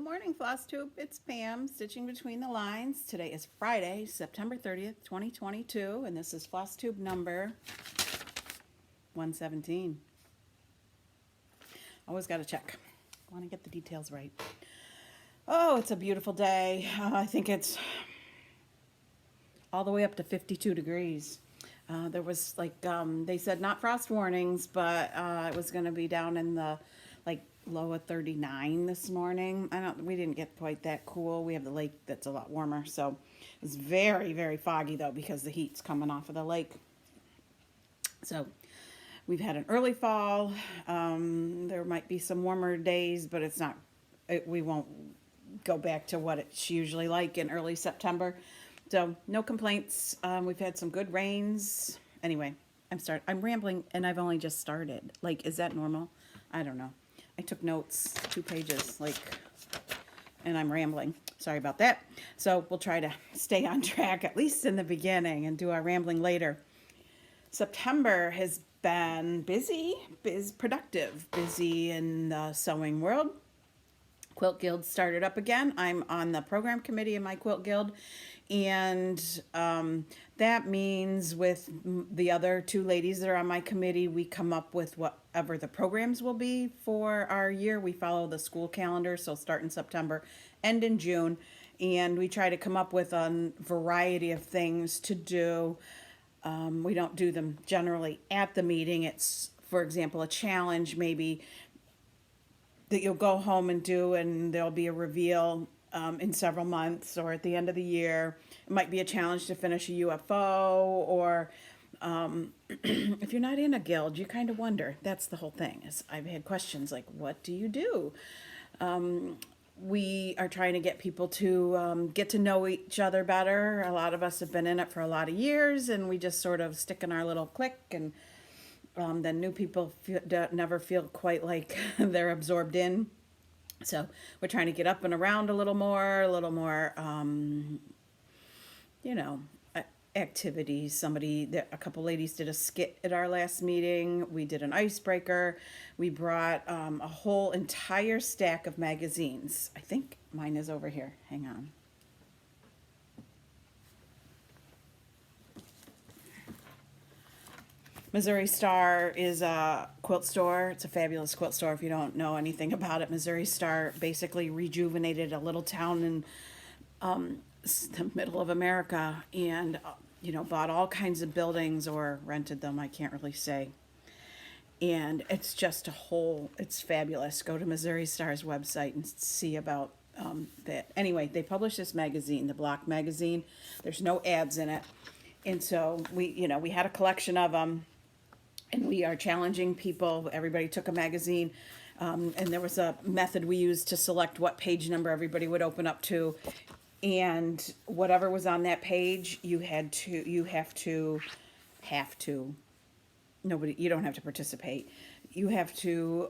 morning, Floss Tube. It's Pam, stitching between the lines. Today is Friday, September 30th, 2022, and this is Floss Tube number 117. Always got to check. I want to get the details right. Oh, it's a beautiful day. I think it's all the way up to 52 degrees. There was they said not frost warnings, but it was going to be down in the low of 39 this morning. We didn't get quite that cool. We have the lake that's a lot warmer, so it's very, very foggy though because the heat's coming off of the lake. So we've had an early fall. There might be some warmer days, but we won't go back to what it's usually like in early September. So no complaints. We've had some good rains. Anyway, I'm rambling and I've only just started. Is that normal? I don't know. I took notes, 2 pages, and I'm rambling. Sorry about that. So we'll try to stay on track, at least in the beginning, and do our rambling later. September has been productive, busy in the sewing world. Quilt Guild started up again. I'm on the program committee in my Quilt Guild, and that means with the other 2 ladies that are on my committee, we come up with whatever the programs will be for our year. We follow the school calendar, so start in September, end in June, and we try to come up with a variety of things to do. We don't do them generally at the meeting. It's, for example, a challenge maybe that you'll go home and do, and there'll be a reveal in several months or at the end of the year. It might be a challenge to finish a UFO, or if you're not in a guild, you kind of wonder. That's the whole thing. I've had questions like, what do you do? We are trying to get people to get to know each other better. A lot of us have been in it for a lot of years, and we just sort of stick in our little clique, and then new people never feel quite like they're absorbed in. So we're trying to get up and around a little more, activities. A couple ladies did a skit at our last meeting. We did an icebreaker. We brought a whole entire stack of magazines. I think mine is over here. Hang on. Missouri Star is a quilt store. It's a fabulous quilt store. If you don't know anything about it, Missouri Star basically rejuvenated a little town in the middle of America, and bought all kinds of buildings or rented them. I can't really say. And it's just it's fabulous. Go to Missouri Star's website and see about that. Anyway, they published this magazine, the Block magazine. There's no ads in it, and so we had a collection of them. And we are challenging people. Everybody took a magazine, and there was a method we used to select what page number everybody would open up to, and whatever was on that page, you have to. You don't have to participate. You have to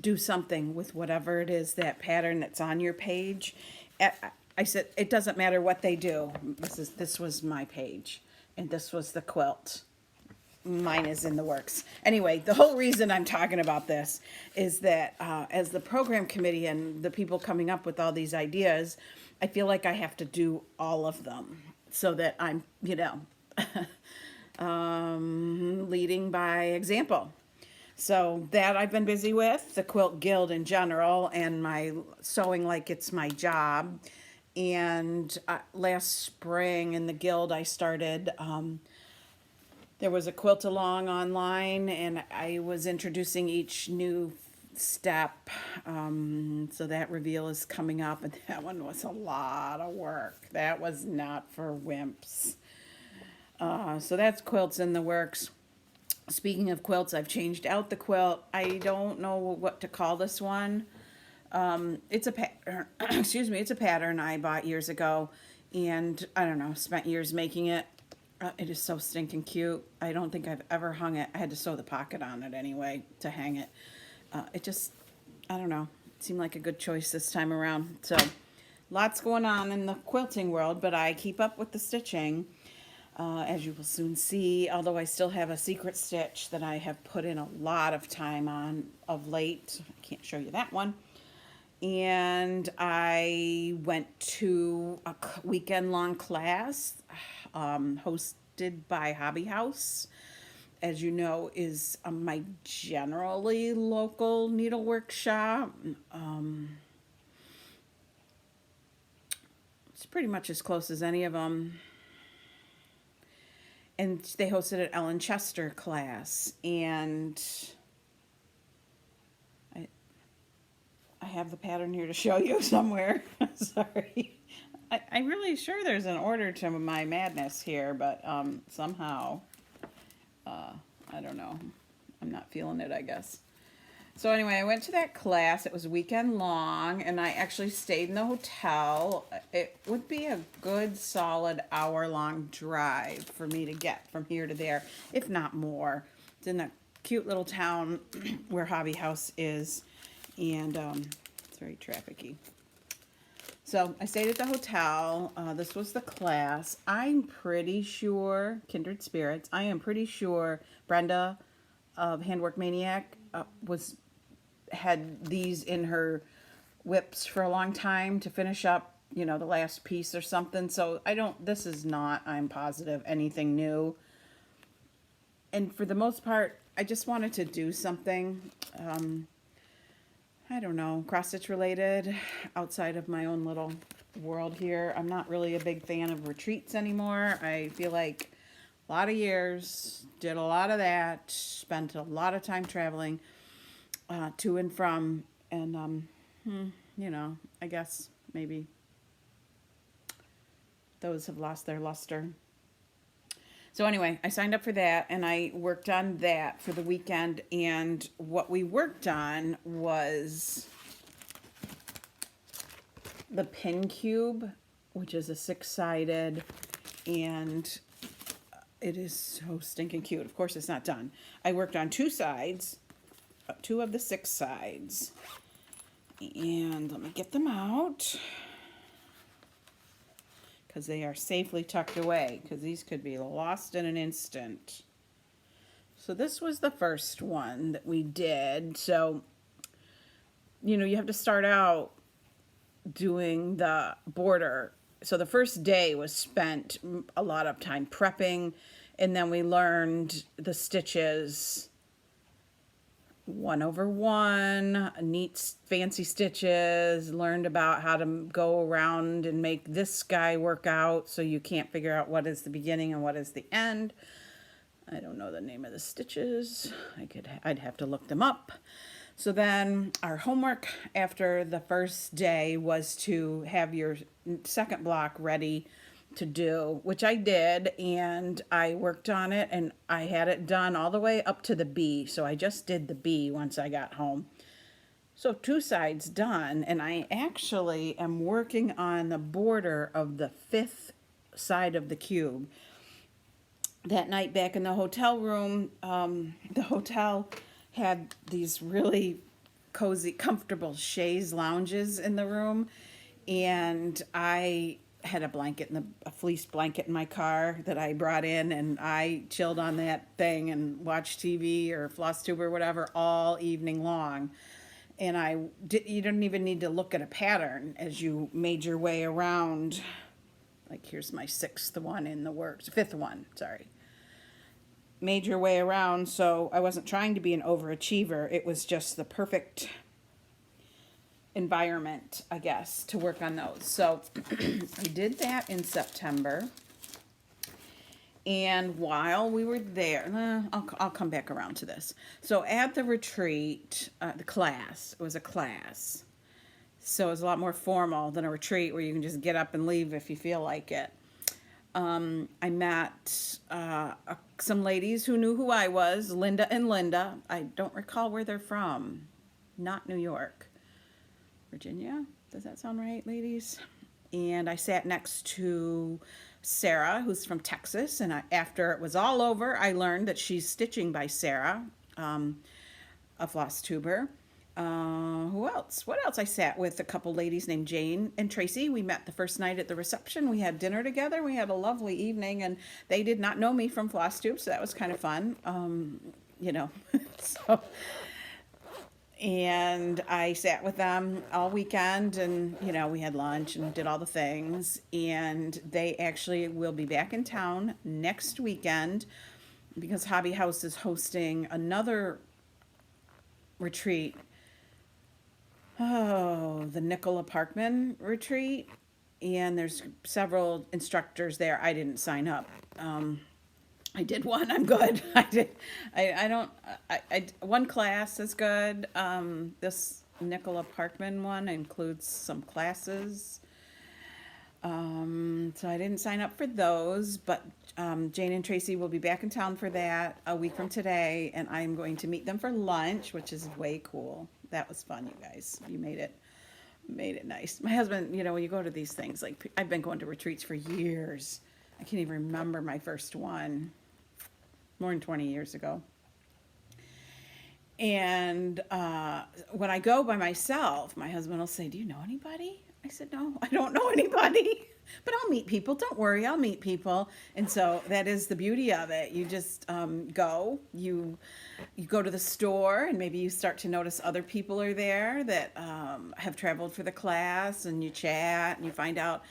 do something with whatever it is, that pattern that's on your page. I said it doesn't matter what they do. This was my page, and this was the quilt. Mine is in the works. Anyway, the whole reason I'm talking about this is that as the program committee and the people coming up with all these ideas, I feel like I have to do all of them so that I'm, leading by example. So that I've been busy with, the Quilt Guild in general, and my sewing like it's my job. And last spring in the guild, I started... there was a quilt along online, and I was introducing each new step. So that reveal is coming up, and that one was a lot of work. That was not for wimps. So that's quilts in the works. Speaking of quilts, I've changed out the quilt. I don't know what to call this one. It's a pattern. Excuse me. It's a pattern I bought years ago, and I don't know, spent years making it. It is so stinking cute. I don't think I've ever hung it. I had to sew the pocket on it anyway to hang it. I don't know, it seemed like a good choice this time around. So lots going on in the quilting world, but I keep up with the stitching, as you will soon see, although I still have a secret stitch that I have put in a lot of time on of late. I can't show you that one. And I went to a weekend-long class hosted by Hobby House. As you know, is my generally local needlework shop. It's pretty much as close as any of them. And they hosted an Ellen Chester class, and I have the pattern here to show you somewhere. Sorry. I'm really sure there's an order to my madness here, but somehow, I don't know. I'm not feeling it, I guess. So anyway, I went to that class. It was a weekend long, and I actually stayed in the hotel. It would be a good solid hour-long drive for me to get from here to there, if not more. It's in that cute little town where Hobby House is, and it's very trafficy. So I stayed at the hotel. This was the class. I'm pretty sure, Kindred Spirits, I am pretty sure Brenda of Handwork Maniac had these in her whips for a long time to finish up, you know, the last piece or something. So this is not, I'm positive, anything new. And for the most part, I just wanted to do something, I don't know, cross-stitch related, outside of my own little world here. I'm not really a big fan of retreats anymore. I feel like a lot of years, did a lot of that, spent a lot of time traveling to and from, and, you know, I guess maybe those have lost their luster. So anyway, I signed up for that, and I worked on that for the weekend, and what we worked on was the pin cube, which is a 6-sided, and it is so stinking cute. Of course, it's not done. I worked on 2 sides, 2 of the 6 sides, and let me get them out, because they are safely tucked away, because these could be lost in an instant. So this was the first one that we did. So, you know, you have to start out doing the border. So the first day was spent a lot of time prepping, and then we learned the stitches 1/1, neat fancy stitches, learned about how to go around and make this guy work out so you can't figure out what is the beginning and what is the end. I don't know the name of the stitches. I'd have to look them up. So then our homework after the first day was to have your second block ready to do, which I did, and I worked on it, and I had it done all the way up to the B. So I just did the B once I got home. So 2 sides done, and I actually am working on the border of the 5th side of the cube. That night back in the hotel room, the hotel had these really cozy, comfortable chaise lounges in the room, and I had a fleece blanket in my car that I brought in, and I chilled on that thing and watched TV or Floss Tube or whatever all evening long. And you didn't even need to look at a pattern as you made your way around. Like, here's my 6th one in the works, 5th one, sorry. Made your way around, so I wasn't trying to be an overachiever. It was just the perfect environment, I guess, to work on those. So I did that in September, and while we were there, I'll come back around to this. So at the retreat, the class, it was a class, so it was a lot more formal than a retreat where you can just get up and leave if you feel like it. I met some ladies who knew who I was, Linda and Linda. I don't recall where they're from. Not New York. Virginia? Does that sound right, ladies? And I sat next to Sarah, who's from Texas, and after it was all over, I learned that she's stitching by Sarah, a floss tuber. Who else? What else? I sat with a couple ladies named Jane and Tracy. We met the first night at the reception. We had dinner together. We had a lovely evening, and they did not know me from Floss Tube, so that was kind of fun. You know, so... And I sat with them all weekend, and we had lunch and did all the things. And they actually will be back in town next weekend because Hobby House is hosting another retreat. Oh, the Nicola Parkman retreat. And there's several instructors there. I didn't sign up. I did one. I'm good. I don't. One class is good. This Nicola Parkman one includes some classes. So I didn't sign up for those, but Jane and Tracy will be back in town for that a week from today, and I'm going to meet them for lunch, which is way cool. That was fun, you guys. You made it nice. My husband, when you go to these things, like I've been going to retreats for years. I can't even remember my first one, more than 20 years ago. And when I go by myself, my husband will say, "Do you know anybody?" I said, "No, I don't know anybody, but I'll meet people. Don't worry, I'll meet people." And so that is the beauty of it. You just you go to the store, and maybe you start to notice other people are there that have traveled for the class, and you chat and you find out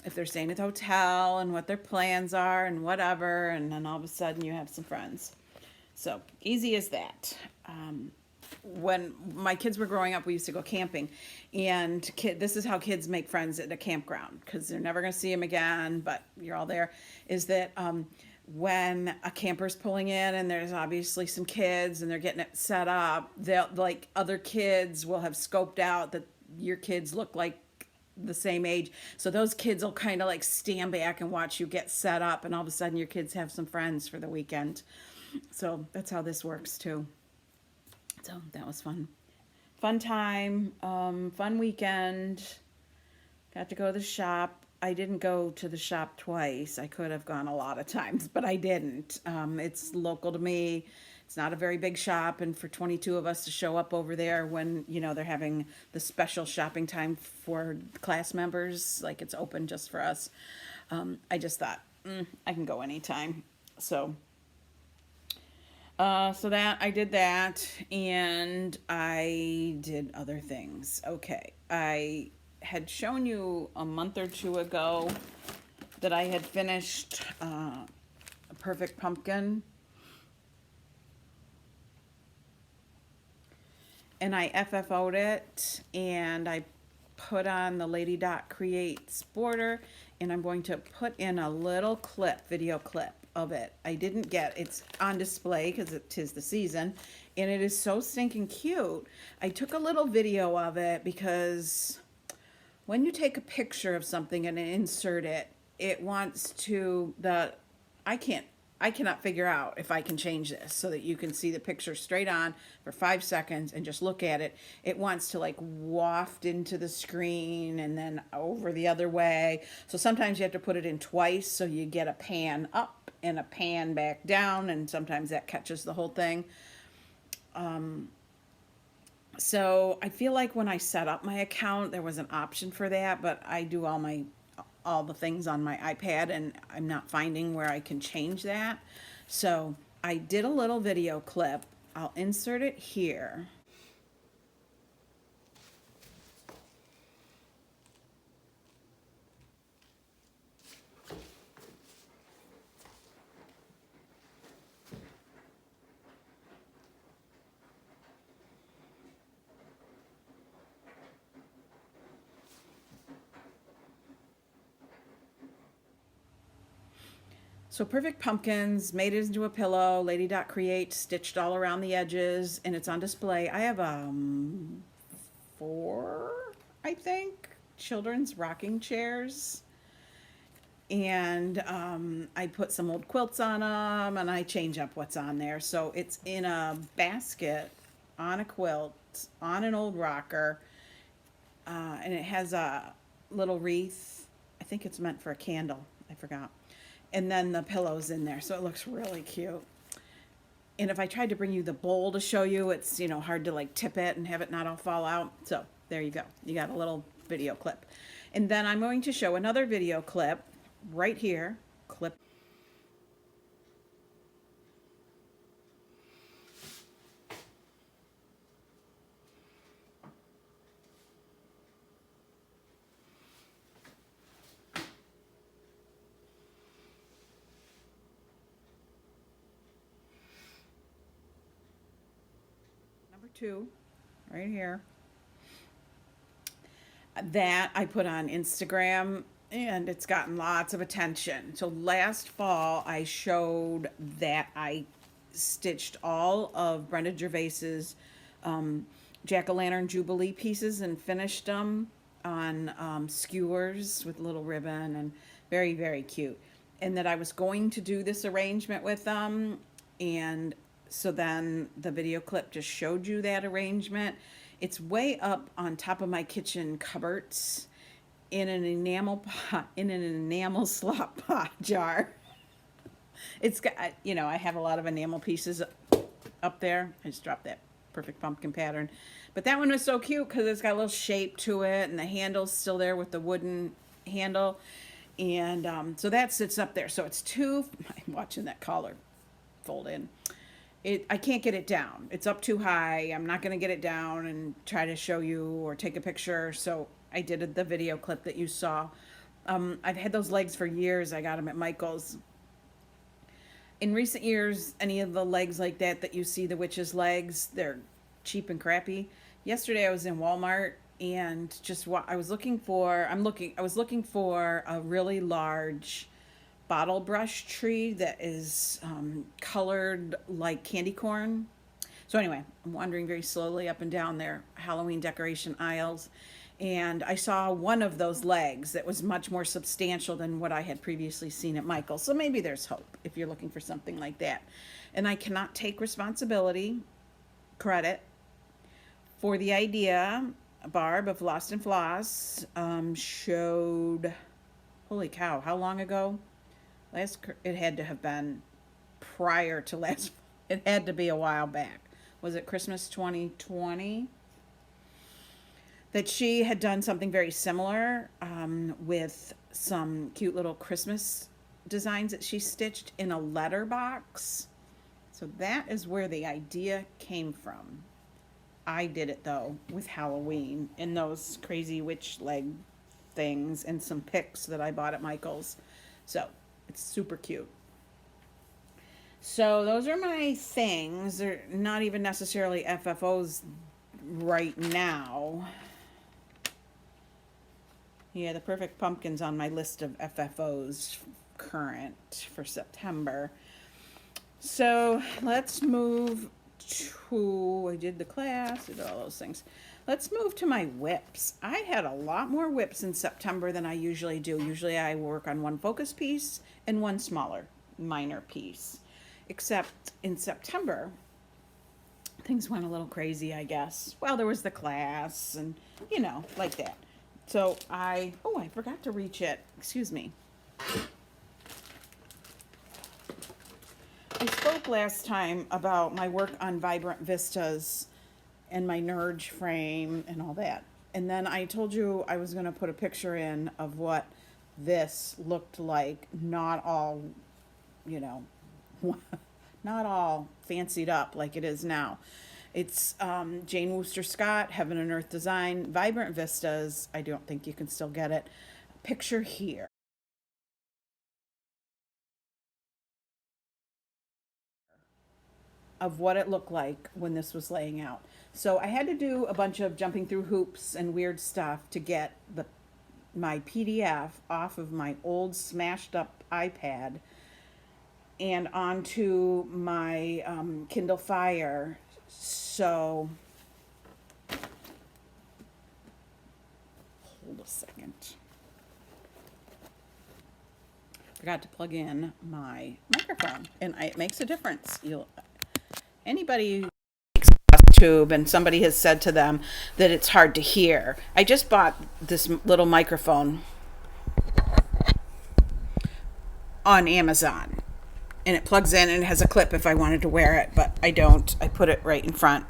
if they're staying at the hotel and what their plans are and whatever. And then all of a sudden you have some friends. So easy as that. When my kids were growing up, we used to go camping, and this is how kids make friends at a campground, because they're never going to see them again, but you're all there, is that when a camper's pulling in and there's obviously some kids and they're getting it set up, they'll, like, other kids will have scoped out that your kids look like the same age. So those kids will kind of like stand back and watch you get set up, and all of a sudden your kids have some friends for the weekend. So that's how this works too. So that was fun. Fun time, fun weekend. Got to go to the shop. I didn't go to the shop twice. I could have gone a lot of times, but I didn't. It's local to me. It's not a very big shop, and for 22 of us to show up over there when, they're having the special shopping time for class members, like it's open just for us, I just thought, I can go anytime. So that I did that, and I did other things. Okay, I had shown you a month or two ago that I had finished a Perfect Pumpkin, and I FFO'd it, and I put on the Lady Dot Creates border, and I'm going to put in a little video clip of it. I didn't get it's on display because it is the season, and it is so stinking cute. I took a little video of it because when you take a picture of something and insert it, it wants to I cannot figure out if I can change this so that you can see the picture straight on for 5 seconds and just look at it. It wants to like waft into the screen and then over the other way. So sometimes you have to put it in twice so you get a pan up and a pan back down, and sometimes that catches the whole thing. So I feel like when I set up my account, there was an option for that, but I do all the things on my iPad, and I'm not finding where I can change that. So I did a little video clip. I'll insert it here. So Perfect Pumpkins, made it into a pillow, Lady Dot Create, stitched all around the edges, and it's on display. I have 4, I think, children's rocking chairs. And I put some old quilts on them, and I change up what's on there. So it's in a basket, on a quilt, on an old rocker, and it has a little wreath. I think it's meant for a candle. I forgot. And then the pillow's in there, so it looks really cute. And if I tried to bring you the bowl to show you, it's, hard to like tip it and have it not all fall out. So there you go. You got a little video clip. And then I'm going to show another video clip right here. Clip. 2, right here, that I put on Instagram, and it's gotten lots of attention. So last fall, I showed that I stitched all of Brenda Gervais's Jack-o'-lantern Jubilee pieces and finished them on skewers with little ribbon, and very, very cute. And that I was going to do this arrangement with them, and so then the video clip just showed you that arrangement. It's way up on top of my kitchen cupboards in an enamel pot, in an enamel slop pot jar. It's got, you know, I have a lot of enamel pieces up there. I just dropped that perfect pumpkin pattern. But that one was so cute because it's got a little shape to it, and the handle's still there with the wooden handle. And so that sits up there. So it's 2, I'm watching that collar fold in. I can't get it down. It's up too high. I'm not going to get it down and try to show you or take a picture. So I did the video clip that you saw. I've had those legs for years. I got them at Michael's. In recent years, any of the legs like that you see, the witch's legs, they're cheap and crappy. Yesterday I was in Walmart and just I was looking for a really large bottle brush tree that is colored like candy corn. So anyway, I'm wandering very slowly up and down their Halloween decoration aisles, and I saw one of those legs that was much more substantial than what I had previously seen at Michael's. So maybe there's hope if you're looking for something like that. And I cannot take credit for the idea. Barb of Lost and Floss showed, holy cow, how long ago? It had to have been prior to last, it had to be a while back. Was it Christmas 2020? That she had done something very similar with some cute little Christmas designs that she stitched in a letter box. So that is where the idea came from. I did it though with Halloween in those crazy witch leg things and some picks that I bought at Michael's. So it's super cute. So those are my things. They're not even necessarily FFOs right now. Yeah, the perfect pumpkin's on my list of FFOs current for September. So let's move to, I did the class, did all those things. Let's move to my whips. I had a lot more whips in September than I usually do. Usually I work on one focus piece and one smaller, minor piece. Except in September, things went a little crazy, I guess. Well, there was the class and, you know, like that. So I forgot to reach it. Excuse me. I spoke last time about my work on Vibrant Vistas and my Nurge frame and all that. And then I told you I was going to put a picture in of what this looked like, not all, you know, not all fancied up like it is now. It's Jane Wooster Scott, Heaven and Earth Design, Vibrant Vistas. I don't think you can still get it. Picture here of what it looked like when this was laying out. So I had to do a bunch of jumping through hoops and weird stuff to get my PDF off of my old smashed up iPad and onto my Kindle Fire. So hold a second. Forgot to plug in my microphone, and it makes a difference. Anybody who makes a tube and somebody has said to them that it's hard to hear. I just bought this little microphone on Amazon, and it plugs in and it has a clip if I wanted to wear it, but I don't. I put it right in front.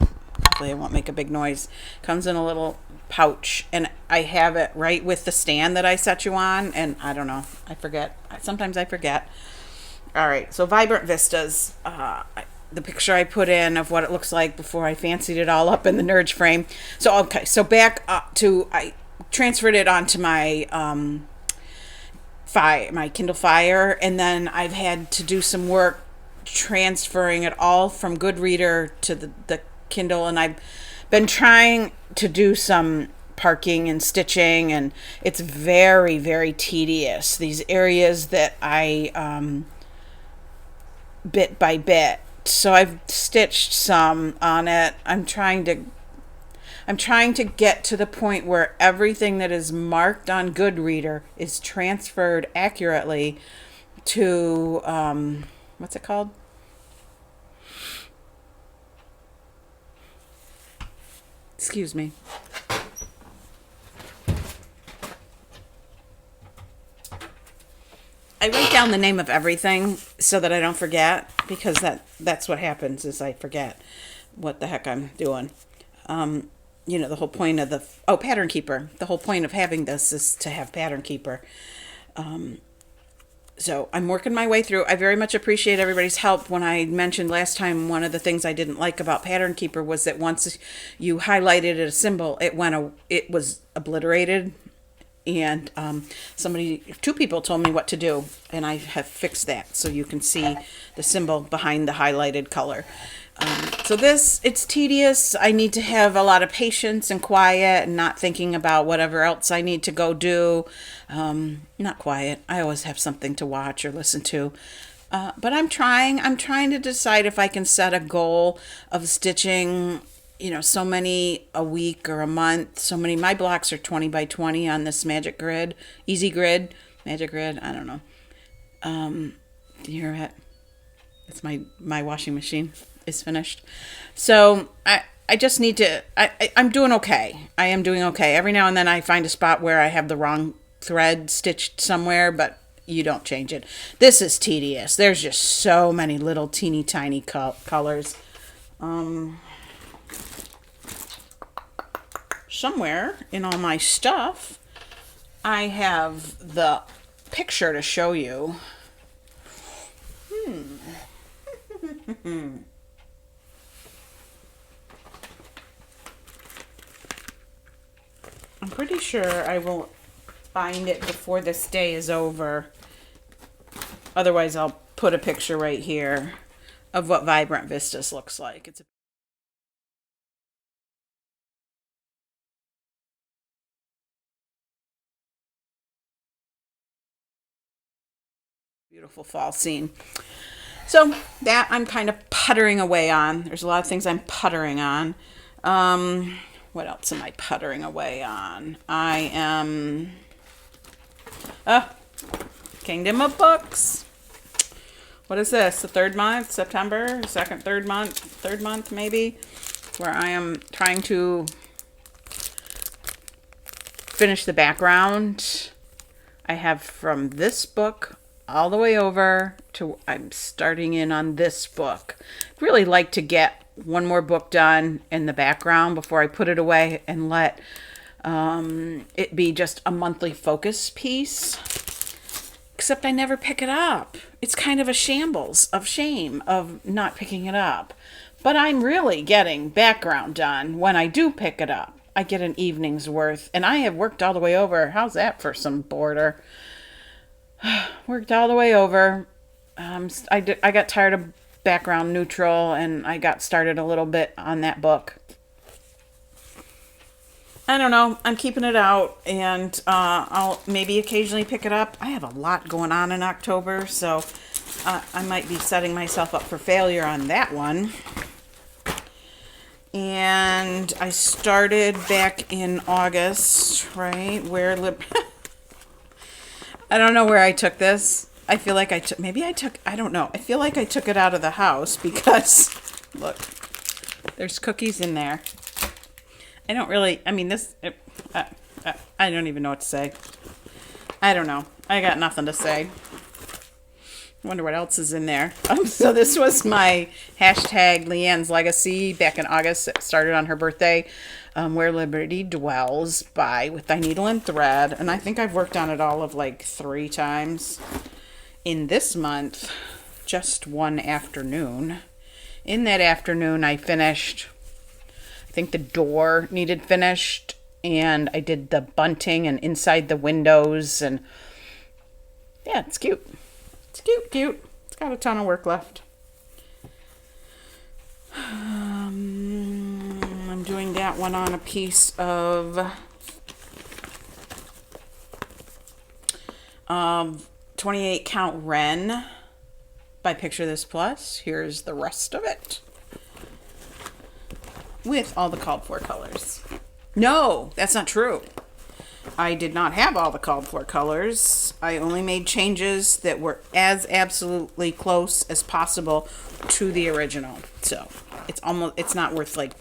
Hopefully it won't make a big noise. Comes in a little pouch, and I have it right with the stand that I set you on, and I don't know. I forget. Sometimes I forget. All right, so Vibrant Vistas. The picture I put in of what it looks like before I fancied it all up in the Nurge frame. So, okay, so back up to, I transferred it onto my my Kindle Fire, and then I've had to do some work transferring it all from Goodreader to the Kindle, and I've been trying to do some parking and stitching, and it's very, very tedious. These areas that I bit by bit. So I've stitched some on it. I'm trying to get to the point where everything that is marked on Goodreader is transferred accurately to what's it called? Excuse me. I write down the name of everything so that I don't forget, because that's what happens is I forget what the heck I'm doing. The whole point of Pattern Keeper. The whole point of having this is to have Pattern Keeper. So I'm working my way through. I very much appreciate everybody's help. When I mentioned last time, one of the things I didn't like about Pattern Keeper was that once you highlighted a symbol, it was obliterated. And two people told me what to do, and I have fixed that so you can see the symbol behind the highlighted color. So it's tedious. I need to have a lot of patience and quiet and not thinking about whatever else I need to go do. Not quiet. I always have something to watch or listen to. But I'm trying to decide if I can set a goal of stitching, so many a week or a month. So many. My blocks are 20 by 20 on this Magic Grid, Easy Grid, Magic Grid. I don't know. Do you hear it? It's my washing machine is finished. So I just need to. I'm doing okay. I am doing okay. Every now and then I find a spot where I have the wrong thread stitched somewhere, but you don't change it. This is tedious. There's just so many little teeny tiny colors. Somewhere in all my stuff, I have the picture to show you. I'm pretty sure I will find it before this day is over. Otherwise, I'll put a picture right here of what Vibrant Vistas looks like. It's a beautiful fall scene. So that I'm kind of puttering away on. There's a lot of things I'm puttering on. What else am I puttering away on? I am Kingdom of Books. What is this? The third month? September? Third month maybe? Where I am trying to finish the background. I have from this book all the way over to I'm starting in on this book. I'd really like to get one more book done in the background before I put it away and let it be just a monthly focus piece. Except I never pick it up. It's kind of a shambles of shame of not picking it up. But I'm really getting background done when I do pick it up. I get an evening's worth, and I have worked all the way over. How's that for some border? Worked all the way over. I got tired of background neutral, and I got started a little bit on that book. I don't know. I'm keeping it out, and I'll maybe occasionally pick it up. I have a lot going on in October, so I might be setting myself up for failure on that one. And I started back in August, right? I don't know where I took this. I feel like I don't know. I feel like I took it out of the house because, look, there's cookies in there. I don't even know what to say. I don't know. I got nothing to say. I wonder what else is in there. So this was my hashtag Leanne's Legacy back in August. It started on her birthday. Where Liberty Dwells with Thy Needle and Thread. And I think I've worked on it all of like 3 times. In this month, just one afternoon. In that afternoon, I finished, I think the door needed finished. And I did the bunting and inside the windows. And yeah, it's cute. It's cute. It's got a ton of work left. I'm doing that one on a piece of 28 count Ren by Picture This Plus. Here's the rest of it with all the called for colors. No, that's not true. I did not have all the called for colors. I only made changes that were as absolutely close as possible to the original. So it's not worth like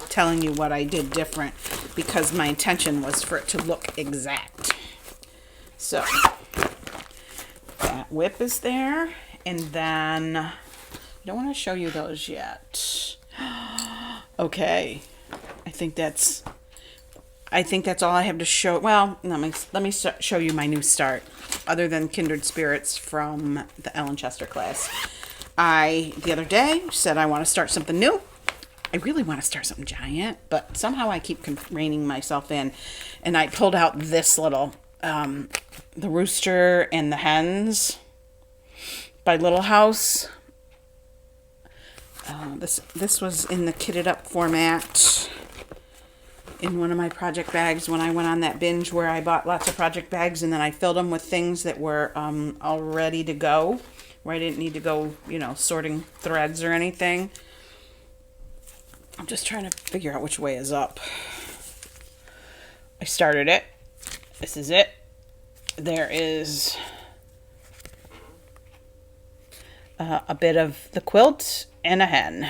telling you what I did different, because my intention was for it to look exact. So that whip is there, and then I don't want to show you those yet. Okay, I think that's all I have to show. Well, let me show you my new start, other than Kindred Spirits from the Ellen Chester class. The other day, said I want to start something new. I really want to start something giant, but somehow I keep reining myself in. And I pulled out this little, the Rooster and the Hens by Little House. This was in the kitted up format in one of my project bags when I went on that binge where I bought lots of project bags, and then I filled them with things that were all ready to go, where I didn't need to go, sorting threads or anything. I'm just trying to figure out which way is up. I started it. This is it. There is a bit of the quilt and a hen.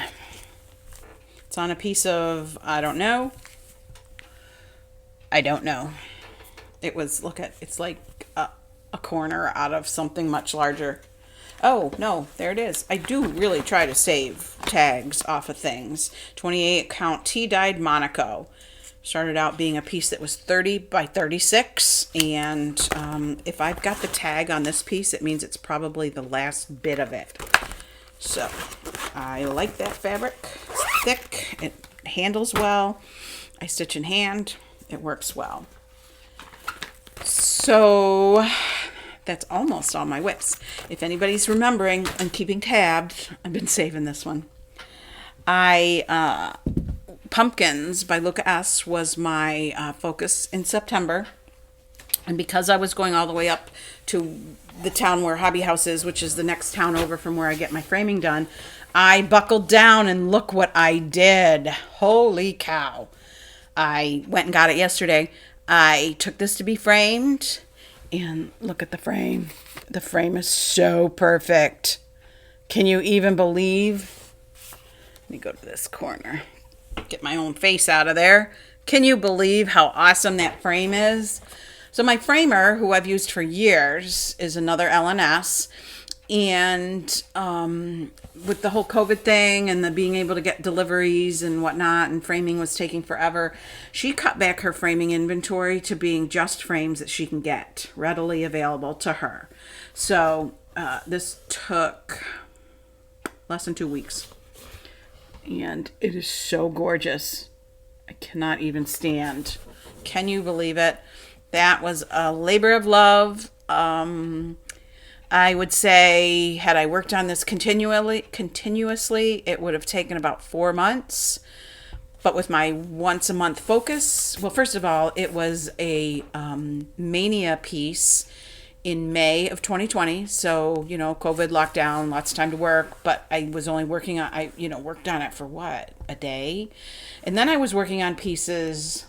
It's on a piece of, I don't know. It's like a corner out of something much larger. Oh, no, there it is. I do really try to save tags off of things. 28 count tea-dyed Monaco. Started out being a piece that was 30 by 36, and if I've got the tag on this piece, it means it's probably the last bit of it. So, I like that fabric. It's thick, it handles well. I stitch in hand, it works well. So, that's almost all my whips. If anybody's remembering and keeping tabs, I've been saving this one. Pumpkins by Luca S. was my focus in September. And because I was going all the way up to the town where Hobby House is, which is the next town over from where I get my framing done, I buckled down and look what I did. Holy cow. I went and got it yesterday. I took this to be framed, and look at the frame. The frame is so perfect. Can you even believe? Let me go to this corner. Get my own face out of there. Can you believe how awesome that frame is? So my framer, who I've used for years, is another LNS. And with the whole COVID thing and the being able to get deliveries and whatnot, and framing was taking forever, she cut back her framing inventory to being just frames that she can get readily available to her. So this took less than 2 weeks. And it is so gorgeous. I cannot even stand. Can you believe it? That was a labor of love. I would say, had I worked on this continuously, it would have taken about 4 months. But with my once a month focus, well, first of all, it was a mania piece in May of 2020. So, COVID lockdown, lots of time to work, but I was only working on, worked on it for what, a day? And then I was working on pieces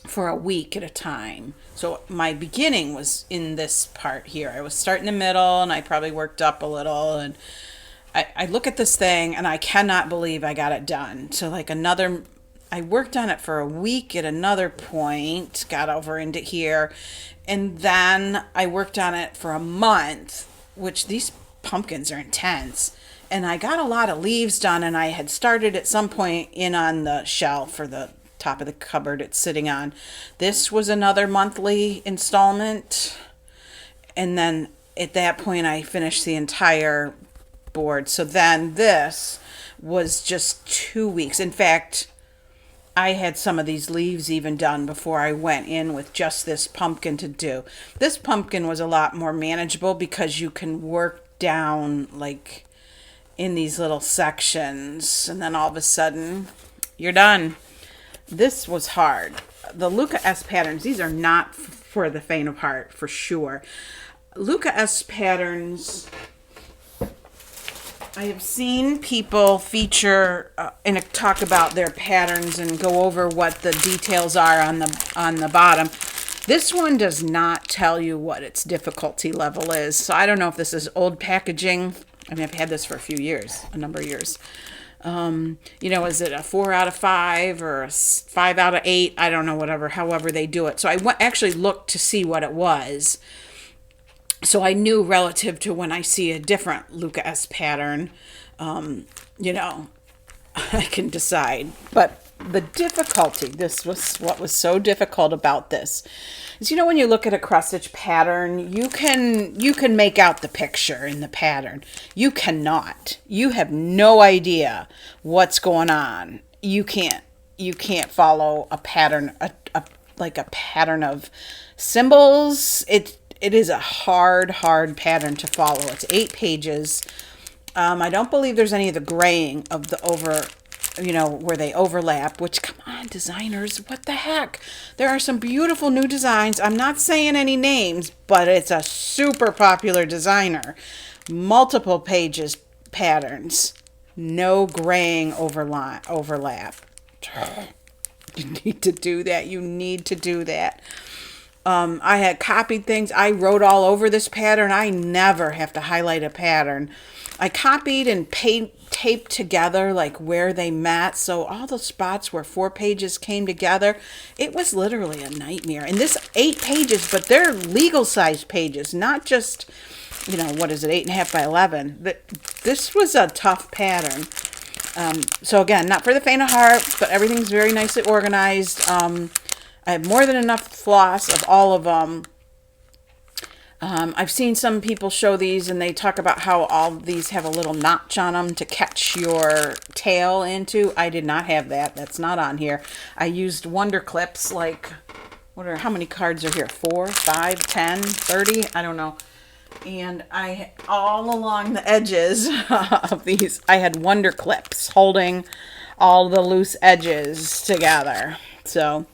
for a week at a time. So my beginning was in this part here. I was starting in the middle, and I probably worked up a little, and I look at this thing and I cannot believe I got it done. So I worked on it for a week at another point, got over into here, and then I worked on it for a month, which these pumpkins are intense. And I got a lot of leaves done, and I had started at some point in on the shelf or the top of the cupboard it's sitting on. This was another monthly installment, and then at that point I finished the entire board. So then this was just 2 weeks. In fact, I had some of these leaves even done before I went in with just this pumpkin to do. This pumpkin was a lot more manageable because you can work down like in these little sections, and then all of a sudden you're done. This was hard. The Luca S patterns, these are not for the faint of heart, for sure. Luca S patterns, I have seen people feature and talk about their patterns and go over what the details are on the bottom. This one does not tell you what its difficulty level is. So I don't know if this is old packaging. I mean, I've had this for a few years, a number of years. Is it a 4 out of 5 or a 5 out of 8? I don't know, however they do it. So I actually looked to see what it was. So I knew relative to when I see a different Luca S pattern, I can decide. But the difficulty, this was what was so difficult about this, is when you look at a cross stitch pattern, you can make out the picture in the pattern. You cannot. You have no idea what's going on. You can't follow a pattern, like a pattern of symbols. It is a hard pattern to follow. It's 8 pages. I don't believe there's any of the graying of the where they overlap, which, come on, designers, what the heck? There are some beautiful new designs. I'm not saying any names, but it's a super popular designer. Multiple pages patterns. No graying overlap. You need to do that. You need to do that. I had copied things. I wrote all over this pattern. I never have to highlight a pattern. I copied and taped together like where they met. So all the spots where 4 pages came together, it was literally a nightmare. And this 8 pages, but they're legal size pages, not just, 8.5 by 11. This was a tough pattern. So again, not for the faint of heart, but everything's very nicely organized. I have more than enough floss of all of them. I've seen some people show these and they talk about how all these have a little notch on them to catch your tail into. I did not have that. That's not on here. I used Wonder Clips, like, how many cards are here? 4, 5, 10, 30? I don't know. And all along the edges of these, I had Wonder Clips holding all the loose edges together. So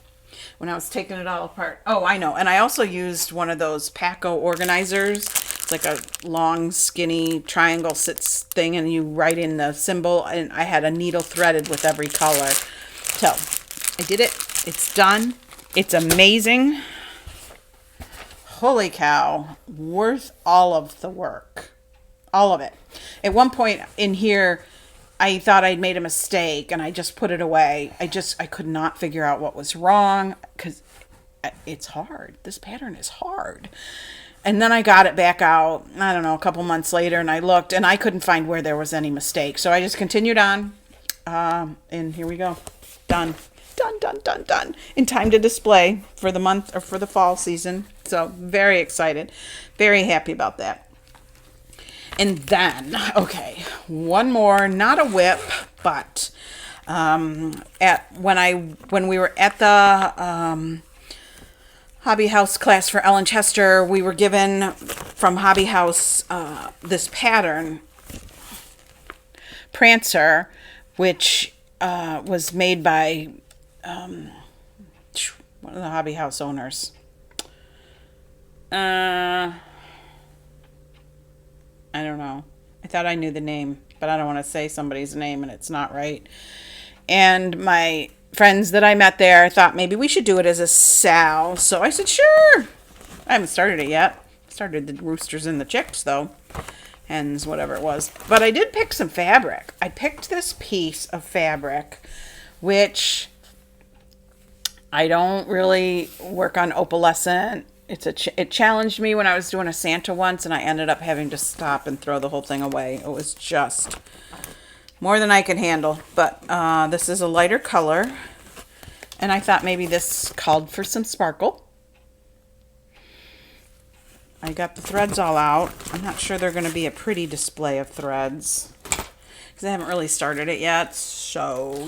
when I was taking it all apart. Oh, I know. And I also used one of those Paco organizers. It's like a long, skinny triangle sits thing, and you write in the symbol. And I had a needle threaded with every color. So I did it. It's done. It's amazing. Holy cow. Worth all of the work. All of it. At one point in here, I thought I'd made a mistake and I just put it away. I could not figure out what was wrong because it's hard. This pattern is hard. And then I got it back out, I don't know, a couple months later, and I looked and I couldn't find where there was any mistake. So I just continued on. And here we go. Done. Done. In time to display for the month or for the fall season. So very excited. Very happy about that. And then, okay, one more, not a whip, but when we were at the Hobby House class for Ellen Chester, we were given from Hobby House this pattern, Prancer, which was made by one of the Hobby House owners. I don't know. I thought I knew the name, but I don't want to say somebody's name and it's not right. And my friends that I met there thought maybe we should do it as a sow. So I said, sure. I haven't started it yet. Started the roosters and the chicks, though. Hens, whatever it was. But I did pick some fabric. I picked this piece of fabric, which I don't really work on opalescent. It challenged me when I was doing a Santa once, and I ended up having to stop and throw the whole thing away. It was just more than I could handle. But this is a lighter color, and I thought maybe this called for some sparkle. I got the threads all out. I'm not sure they're going to be a pretty display of threads because I haven't really started it yet. So,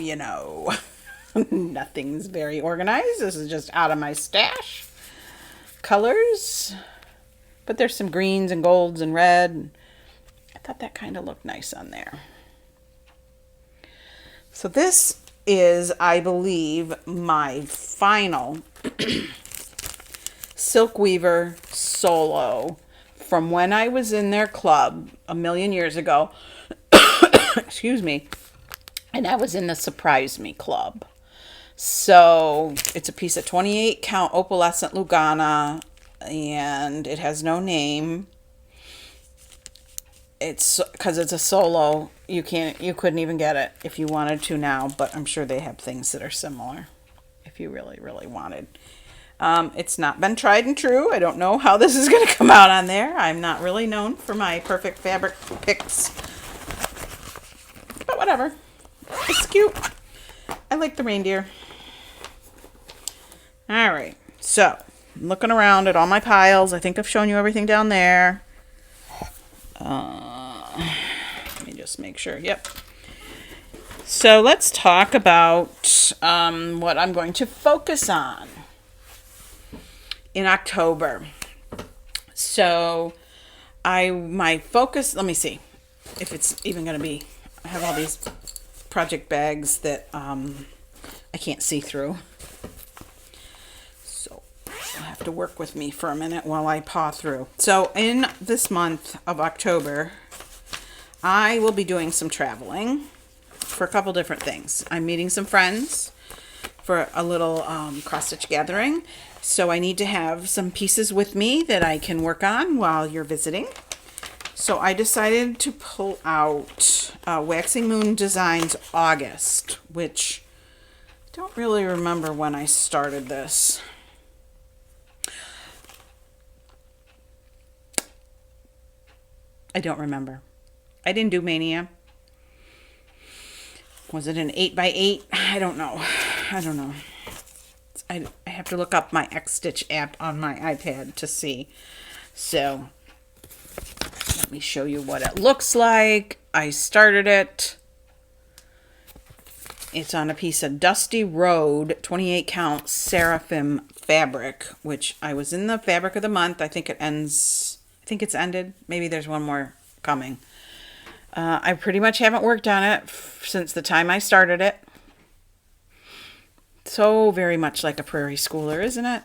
nothing's very organized. This is just out of my stash. Colors, but there's some greens and golds and red. I thought that kind of looked nice on there. So this is, I believe, my final Silk Weaver solo from when I was in their club a million years ago. Excuse me. And I was in the Surprise Me Club. So it's a piece of 28 count opalescent Lugana, and it has no name. It's because it's a solo. You couldn't even get it if you wanted to now, but I'm sure they have things that are similar if you really, really wanted. It's not been tried and true. I don't know how this is going to come out on there. I'm not really known for my perfect fabric picks, but whatever. It's cute. I like the reindeer. All right, so I'm looking around at all my piles. I think I've shown you everything down there. Let me just make sure. Yep. So let's talk about what I'm going to focus on in October. So my focus, let me see if it's even going to be, I have all these project bags that I can't see through. So you'll have to work with me for a minute while I paw through. So in this month of October, I will be doing some traveling for a couple different things. I'm meeting some friends for a little cross-stitch gathering. So I need to have some pieces with me that I can work on while you're visiting. So I decided to pull out Waxing Moon Designs August, which I don't really remember when I started this. I don't remember. I didn't do Mania. Was it an 8x8? I don't know. I have to look up my X-Stitch app on my iPad to see. So let me show you what it looks like. I started it. It's on a piece of Dusty Road 28 count Seraphim fabric, which I was in the fabric of the month. I think it's ended. Maybe there's one more coming. I pretty much haven't worked on it since the time I started it. So very much like a prairie schooler, isn't it?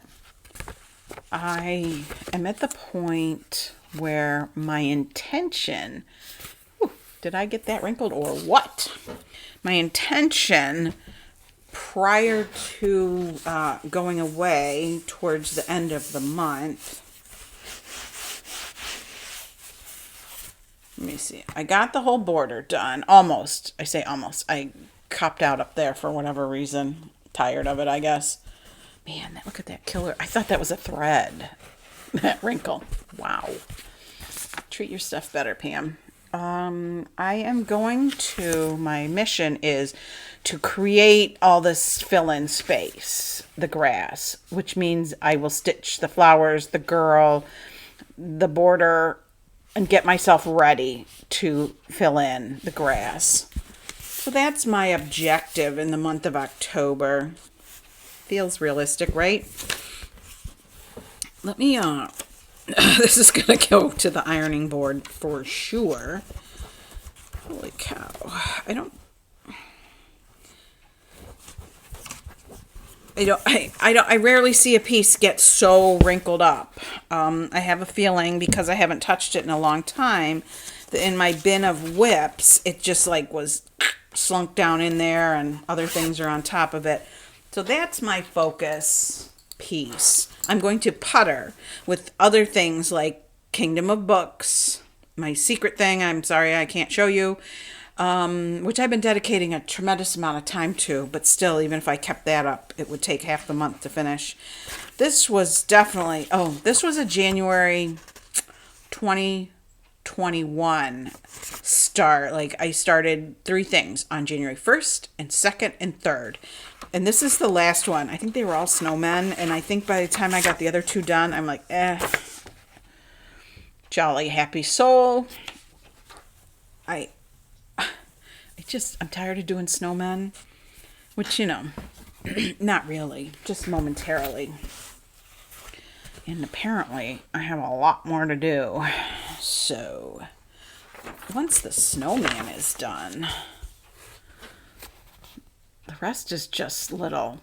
I am at the point where my intention, did I get that wrinkled or what? My intention prior to going away towards the end of the month, let me see. I got the whole border done. Almost. I say almost. I copped out up there for whatever reason. Tired of it, I guess. Man, look at that killer. I thought that was a thread. That wrinkle. Wow. Treat your stuff better, Pam. I am going to, my mission is to create all this fill-in space, the grass, which means I will stitch the flowers, the girl, the border, and get myself ready to fill in the grass. So that's my objective in the month of October. Feels realistic, right? Let me, this is going to go to the ironing board for sure. Holy cow. I rarely see a piece get so wrinkled up. I have a feeling, because I haven't touched it in a long time, that in my bin of whips, it just like was slunk down in there and other things are on top of it. So that's my focus piece. I'm going to putter with other things like Kingdom of Books, my secret thing, I'm sorry I can't show you, which I've been dedicating a tremendous amount of time to, but still, even if I kept that up, it would take half the month to finish. This was definitely, this was a January 2021 start. Like, I started 3 things on January 1st and 2nd and 3rd. And this is the last one. I think they were all snowmen, and I think by the time I got the other 2 done, I'm like, jolly happy soul. I'm tired of doing snowmen, which, not really, just momentarily. And apparently I have a lot more to do. So once the snowman is done, the rest is just little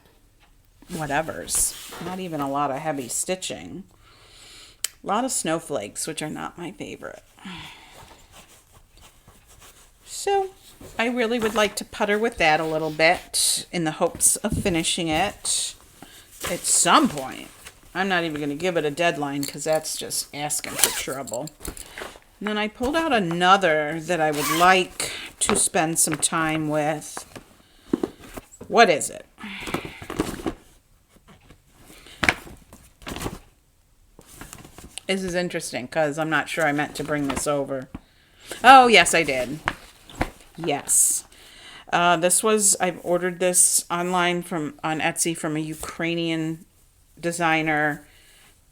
whatevers. Not even a lot of heavy stitching. A lot of snowflakes, which are not my favorite. So I really would like to putter with that a little bit in the hopes of finishing it at some point. I'm not even going to give it a deadline because that's just asking for trouble. And then I pulled out another that I would like to spend some time with. What is it? This is interesting because I'm not sure I meant to bring this over. Oh, yes, I did. Yes. I've ordered this online on Etsy from a Ukrainian designer.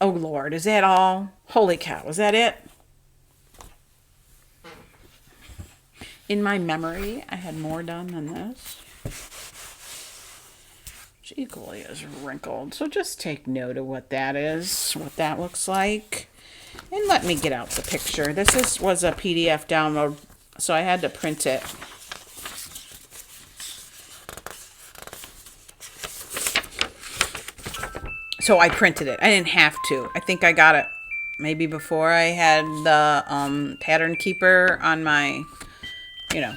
Oh, Lord, is that all? Holy cow, is that it? In my memory, I had more done than this. Which equally is wrinkled. So just take note of what that is, what that looks like. And let me get out the picture. This was a PDF download, so I had to print it. So I printed it. I didn't have to. I think I got it maybe before I had the pattern keeper on my,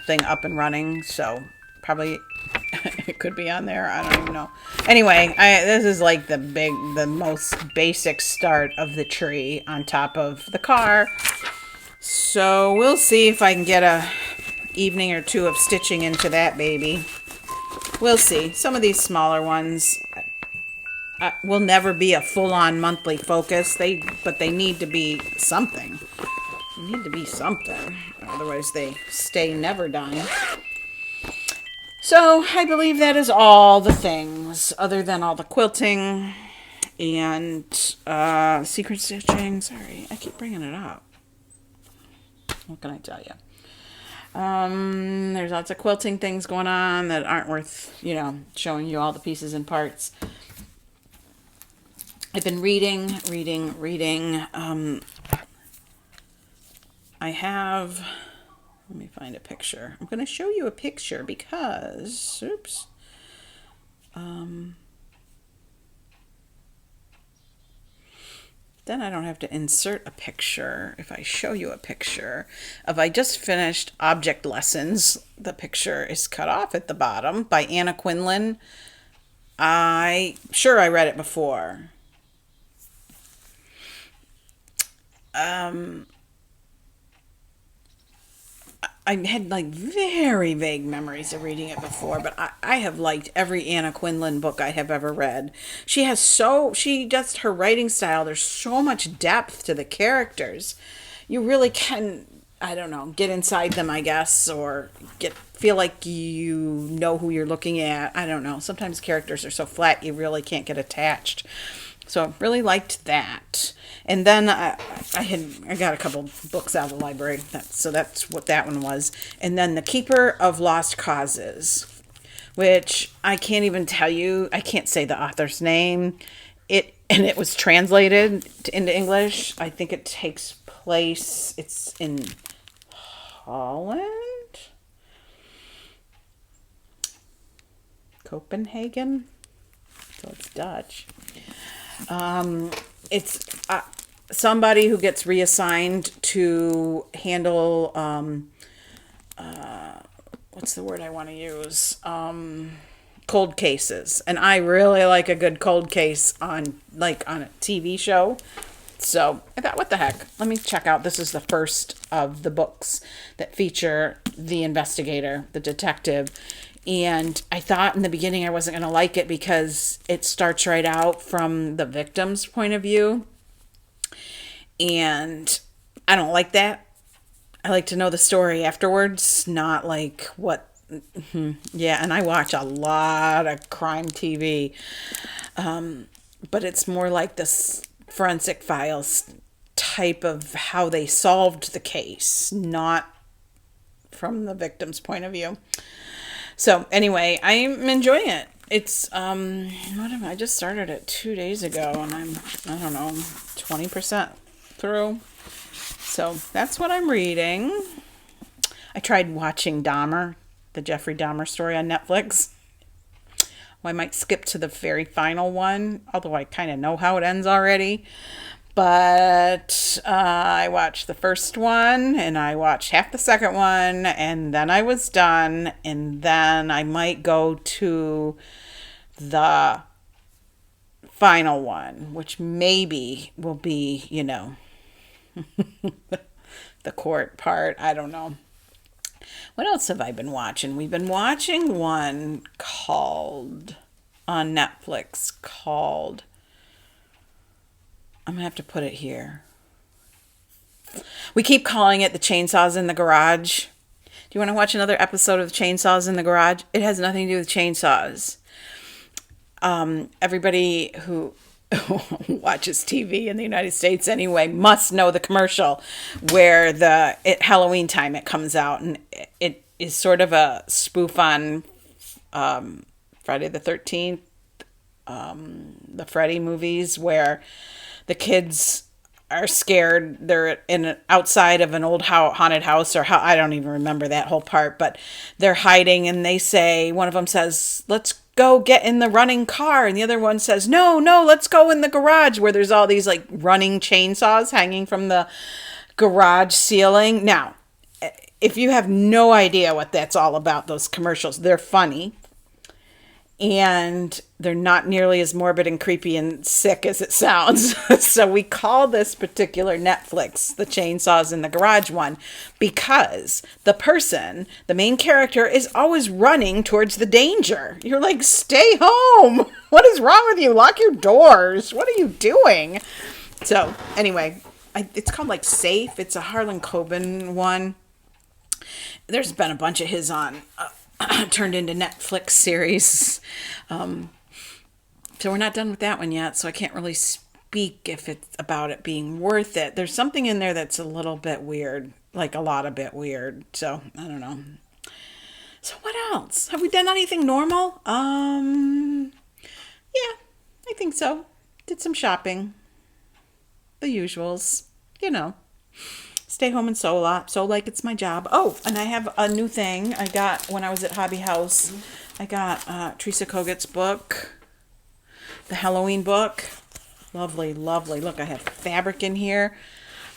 thing up and running. So probably it could be on there. I don't even know. Anyway, this is like the most basic start of the tree on top of the car. So we'll see if I can get a evening or two of stitching into that baby. We'll see. Some of these smaller ones will never be a full-on monthly focus. But they need to be something. They need to be something. Otherwise they stay never done. So I believe that is all the things, other than all the quilting and secret stitching. Sorry, I keep bringing it up. What can I tell you? There's lots of quilting things going on that aren't worth, showing you all the pieces and parts. I've been reading. I have... Let me find a picture. I'm going to show you a picture because... Oops. Then I don't have to insert a picture if I show you a picture of I just finished Object Lessons. The picture is cut off at the bottom by Anna Quinlan. I read it before. I had like very vague memories of reading it before, but I have liked every Anna Quinlan book I have ever read. She does her writing style. There's so much depth to the characters. You really can, I don't know, get inside them, I guess, or feel like you know who you're looking at. I don't know. Sometimes characters are so flat you really can't get attached. So I really liked that. And then I got a couple books out of the library. So that's what that one was. And then The Keeper of Lost Causes, which I can't even tell you. I can't say the author's name. It was translated into English. I think it takes place. It's in Holland, Copenhagen. So it's Dutch. It's somebody who gets reassigned to handle, what's the word I want to use? Cold cases. And I really like a good cold case on a TV show. So I thought, what the heck? Let me check out. This is the first of the books that feature the investigator, the detective. And I thought in the beginning I wasn't going to like it because it starts right out from the victim's point of view. And I don't like that. I like to know the story afterwards, not like what... Yeah, and I watch a lot of crime TV. But it's more like this forensic files type of how they solved the case, not from the victim's point of view. So anyway, I'm enjoying it. It's, I just started it 2 days ago and I'm, 20% through. So that's what I'm reading. I tried watching Dahmer, the Jeffrey Dahmer story on Netflix. Well, I might skip to the very final one, although I kind of know how it ends already. But I watched the first one, and I watched half the second one, and then I was done. And then I might go to the final one, which maybe will be, the court part. I don't know. What else have I been watching? We've been watching one on Netflix called, I'm going to have to put it here. We keep calling it The Chainsaws in the Garage. Do you want to watch another episode of The Chainsaws in the Garage? It has nothing to do with chainsaws. Everybody who watches TV in the United States anyway must know the commercial where at Halloween time it comes out, and it is sort of a spoof on Friday the 13th, the Freddy movies, where the kids are scared. They're outside of an old haunted house, or I don't even remember that whole part, but they're hiding, and one of them says, "Let's go get in the running car," and the other one says, no, let's go in the garage, where there's all these like running chainsaws hanging from the garage ceiling. Now, if you have no idea what that's all about, those commercials, they're funny, and they're not nearly as morbid and creepy and sick as it sounds. So we call this particular Netflix The Chainsaws in the Garage one, because the main character, is always running towards the danger. You're like, stay home. What is wrong with you? Lock your doors. What are you doing? So anyway, it's called like Safe. It's a Harlan Coben one. There's been a bunch of his on turned into Netflix series. So we're not done with that one yet, so I can't really speak if it's about it being worth it. There's something in there that's a little bit weird, like a lot of bit weird. So I don't know. So what else? Have we done anything normal? Yeah, I think so. Did some shopping. The usuals, Stay home and sew a lot. Sew like it's my job. Oh, and I have a new thing I got when I was at Hobby House. I got Teresa Kogut's book, the Halloween book. Lovely, lovely. Look, I have fabric in here.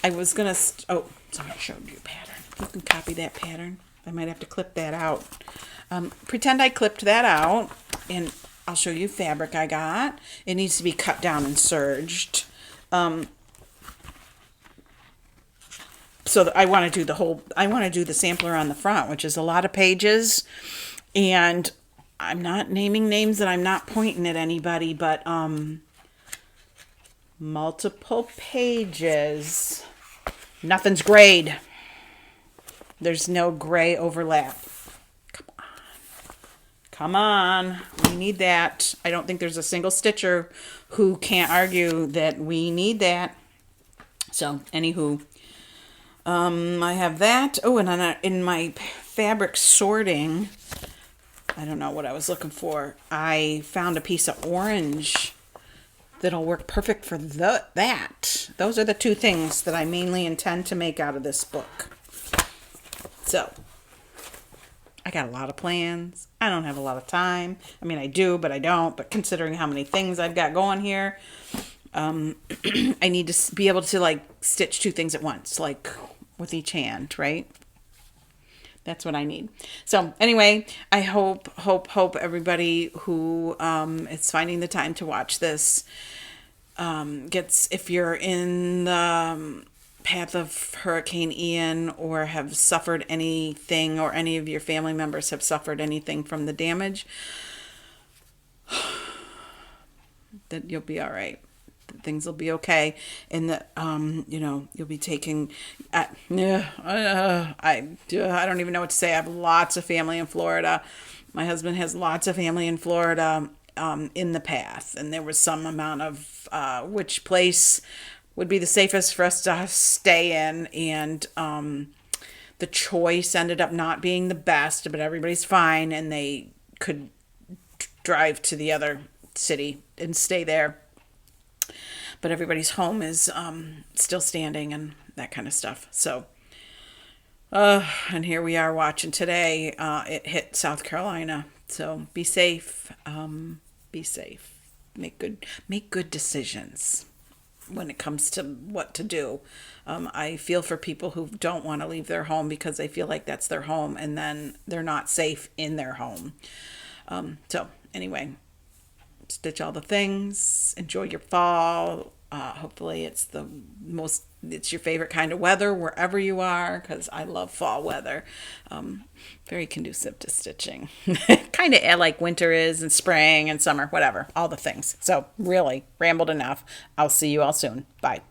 I was going to... somebody showed you a pattern. You can copy that pattern. I might have to clip that out. Pretend I clipped that out, and I'll show you fabric I got. It needs to be cut down and serged. So I want to do the sampler on the front, which is a lot of pages, and I'm not naming names and I'm not pointing at anybody, but multiple pages. Nothing's grayed. There's no gray overlap. Come on. We need that. I don't think there's a single stitcher who can't argue that we need that. So, anywho. I have that. Oh, and in my fabric sorting, I don't know what I was looking for. I found a piece of orange that'll work perfect for that. Those are the two things that I mainly intend to make out of this book. So, I got a lot of plans. I don't have a lot of time. I mean, I do, but I don't. But considering how many things I've got going here, I need to be able to stitch two things at once, with each hand, right? That's what I need. So anyway, I hope everybody who is finding the time to watch this if you're in the path of Hurricane Ian, or have suffered anything, or any of your family members have suffered anything from the damage, that you'll be all right. Things will be okay, and that you'll be taking. I don't even know what to say. I have lots of family in Florida. My husband has lots of family in Florida in the path, and there was some amount of which place would be the safest for us to stay in, and the choice ended up not being the best, but everybody's fine, and they could drive to the other city and stay there. But everybody's home is still standing and that kind of stuff. So, And here we are watching today. It hit South Carolina. So be safe. Be safe. Make good decisions when it comes to what to do. I feel for people who don't want to leave their home because they feel like that's their home and then they're not safe in their home. So anyway, stitch all the things, enjoy your fall. Hopefully it's your favorite kind of weather wherever you are, because I love fall weather. Very conducive to stitching. Kind of like winter is and spring and summer, whatever, all the things. So really rambled enough. I'll see you all soon. Bye.